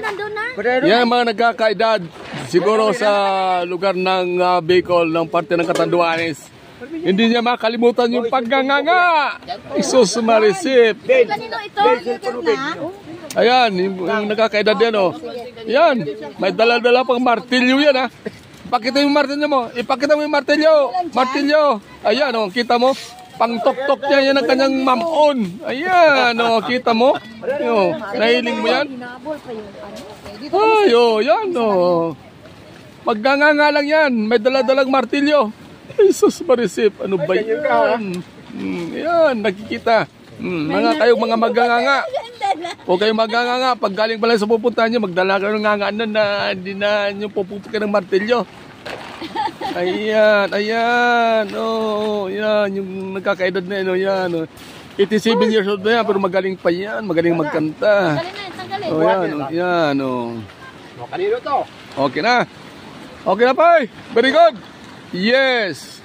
nandun na? Yan mga nagkakaedad. Siguro sa lugar ng Bicol, ng parte ng Catanduanes. Hindi niya makalimutan yung pagganganga. Isus Marisip. Kanino ito? Ayan, yung nagkakaedad yan, oh. Yan, may dala-dala pang martilyo yan, ha. Ipakita yung martilyo mo. Ipakita mo yung martilyo. Martilyo. Ayan, oh, kita mo. Pang-tok-tok niya yan ang kanyang mamon. Ayan, oh, kita mo. Yo, nahiling mo yan? Ay, oh, yan, oh. Magganganga lang yan. May dala-dalang martilyo. Jesus Marisip, ano ba yan? Yan, nakikita. Mga kayong mga magganganga. O kayong magganganga, pag galing pala sa pupuntahan nyo, magdala ka ng ngangaan na hindi na nyo puputok ng martilyo. Ayan, ayan. Oh, yan, yung nagkakaedad na yun, yan. 87 years old na yan, pero magaling pa yan. Magaling magkanta. Oh, yan, yan, oh. Kanino to? Okay na. Okay na, Pai. Very good. Yes.